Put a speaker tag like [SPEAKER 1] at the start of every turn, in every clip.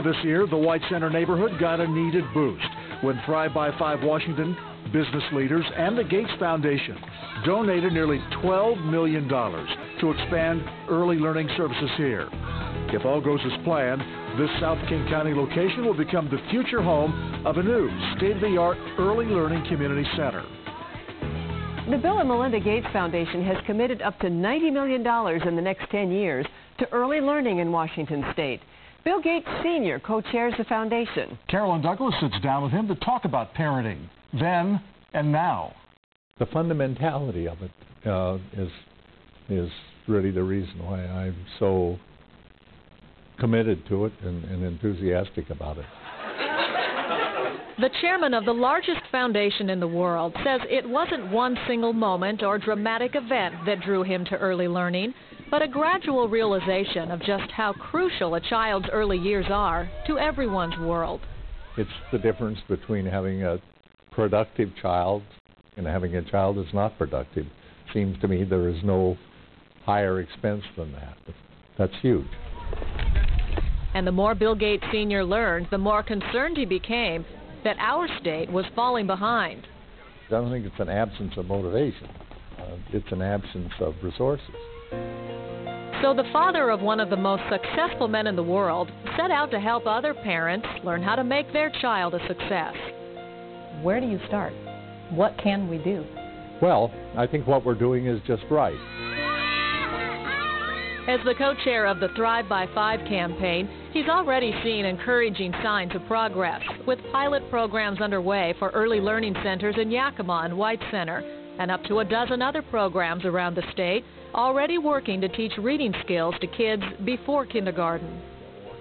[SPEAKER 1] This year, the White Center neighborhood got a needed boost when Thrive by 5 Washington, business leaders, and the Gates Foundation donated nearly $12 million to expand early learning services here. If all goes as planned, this South King County location will become the future home of a new state-of-the-art early learning community center.
[SPEAKER 2] The Bill and Melinda Gates Foundation has committed up to $90 million in the next 10 years to early learning in Washington state. Bill Gates Sr. co-chairs the foundation.
[SPEAKER 1] Carolyn Douglas sits down with him to talk about parenting, then and now.
[SPEAKER 3] The fundamentality of it is really the reason why I'm so committed to it and enthusiastic about it.
[SPEAKER 4] The chairman of the largest foundation in the world says it wasn't one single moment or dramatic event that drew him to early learning, but a gradual realization of just how crucial a child's early years are to everyone's world.
[SPEAKER 3] It's the difference between having a productive child and having a child that's not productive. Seems to me there is no higher expense than that. That's huge.
[SPEAKER 4] And the more Bill Gates Sr. learned, the more concerned he became that our state was falling behind.
[SPEAKER 3] I don't think it's an absence of motivation. It's an absence of resources.
[SPEAKER 4] So the father of one of the most successful men in the world set out to help other parents learn how to make their child a success.
[SPEAKER 5] Where do you start? What can we do?
[SPEAKER 3] Well, I think what we're doing is just right.
[SPEAKER 4] As the co-chair of the Thrive by 5 campaign, he's already seen encouraging signs of progress, with pilot programs underway for early learning centers in Yakima and White Center, and up to a dozen other programs around the state already working to teach reading skills to kids before kindergarten.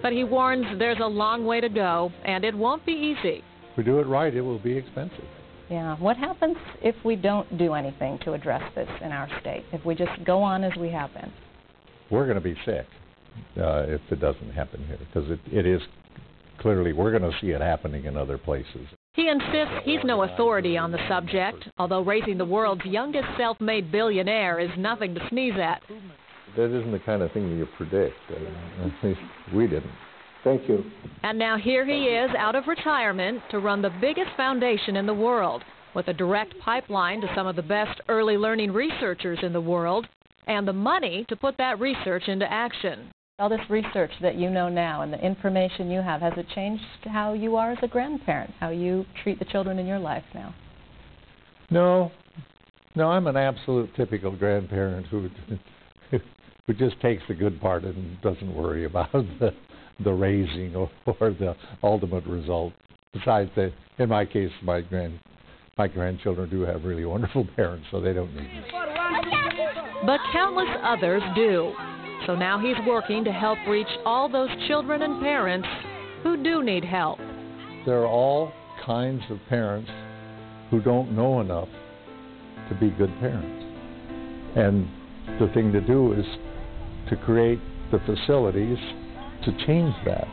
[SPEAKER 4] But he warns there's a long way to go, and it won't be easy.
[SPEAKER 3] If we do it right, it will be expensive.
[SPEAKER 5] Yeah. What happens if we don't do anything to address this in our state, if we just go on as we have been?
[SPEAKER 3] We're going to be sick if it doesn't happen here, because it is clearly, we're going to see it happening in other places.
[SPEAKER 4] He insists he's no authority on the subject, although raising the world's youngest self-made billionaire is nothing to sneeze at.
[SPEAKER 3] That isn't the kind of thing that you predict. At least we didn't. Thank you.
[SPEAKER 4] And now here he is out of retirement to run the biggest foundation in the world, with a direct pipeline to some of the best early learning researchers in the world, and the money to put that research into action.
[SPEAKER 5] All this research that you know now and the information you have, has it changed how you are as a grandparent, how you treat the children in your life now?
[SPEAKER 3] No, I'm an absolute typical grandparent who just takes the good part and doesn't worry about the raising or the ultimate result. Besides, in my case, my grandchildren do have really wonderful parents, so they don't need me.
[SPEAKER 4] But countless others do. So now he's working to help reach all those children and parents who do need help.
[SPEAKER 3] There are all kinds of parents who don't know enough to be good parents. And the thing to do is to create the facilities to change that.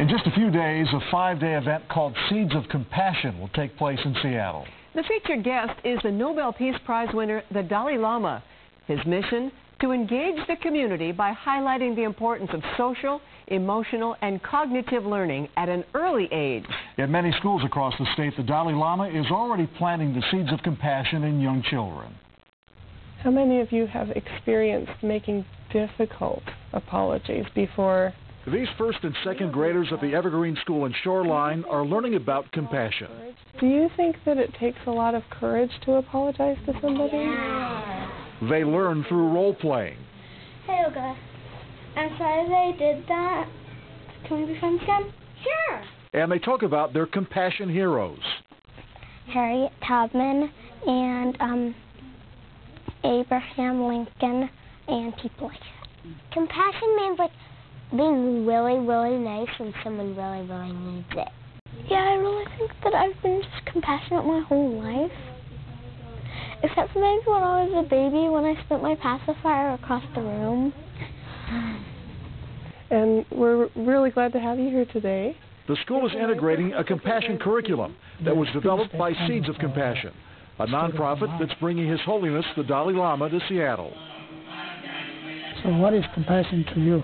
[SPEAKER 1] In just a few days, a 5-day event called Seeds of Compassion will take place in Seattle.
[SPEAKER 2] The featured guest is the Nobel Peace Prize winner, the Dalai Lama. His mission? To engage the community by highlighting the importance of social, emotional, and cognitive learning at an early age.
[SPEAKER 1] In many schools across the state, the Dalai Lama is already planting the seeds of compassion in young children.
[SPEAKER 6] How many of you have experienced making difficult apologies before?
[SPEAKER 1] These first and second graders at the Evergreen School in Shoreline are learning about compassion.
[SPEAKER 6] Do you think that it takes a lot of courage to apologize to somebody?
[SPEAKER 1] They learn through role-playing.
[SPEAKER 7] Hey, Olga. I'm sorry they did that. Can we be friends again? Sure.
[SPEAKER 1] And they talk about their compassion heroes.
[SPEAKER 7] Harriet Tubman and Abraham Lincoln and people like that. Compassion means like being really, really nice when someone really, really needs it. Yeah, I really think that I've been just compassionate my whole life. Except for maybe when I was a baby, when I spent my pacifier across the room.
[SPEAKER 6] And we're really glad to have you here today.
[SPEAKER 1] The school is integrating a compassion curriculum that was developed by Seeds of Compassion, a nonprofit that's bringing His Holiness the Dalai Lama to Seattle.
[SPEAKER 8] So what is compassion to you?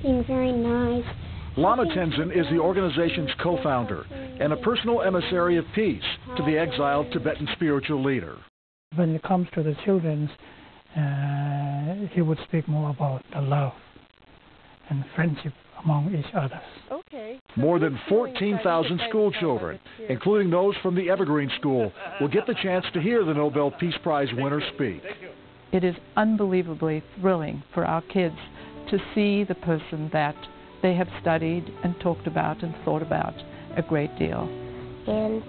[SPEAKER 7] being very nice.
[SPEAKER 1] Lama Tenzin is the organization's co-founder and a personal emissary of peace to the exiled Tibetan spiritual leader.
[SPEAKER 8] When it comes to the children, he would speak more about the love and friendship among each other.
[SPEAKER 6] Okay.
[SPEAKER 1] More than 14,000 school children, including those from the Evergreen School, will get the chance to hear the Nobel Peace Prize winner speak.
[SPEAKER 9] It is unbelievably thrilling for our kids to see the person that they have studied and talked about and thought about a great deal.
[SPEAKER 7] And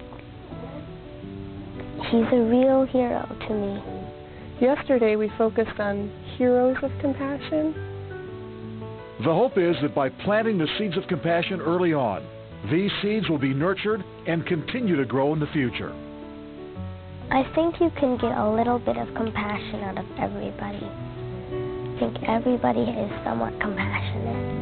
[SPEAKER 7] he's a real hero to me.
[SPEAKER 6] Yesterday we focused on heroes of compassion.
[SPEAKER 1] The hope is that by planting the seeds of compassion early on, these seeds will be nurtured and continue to grow in the future.
[SPEAKER 7] I think you can get a little bit of compassion out of everybody. I think everybody is somewhat compassionate.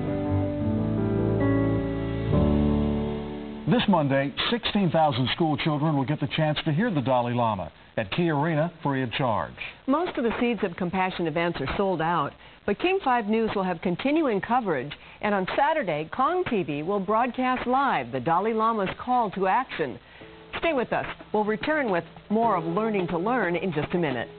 [SPEAKER 1] This Monday, 16,000 school children will get the chance to hear the Dalai Lama at Key Arena free of charge.
[SPEAKER 2] Most of the Seeds of Compassion events are sold out, but King 5 News will have continuing coverage, and on Saturday, Kong TV will broadcast live the Dalai Lama's call to action. Stay with us. We'll return with more of Learning to Learn in just a minute.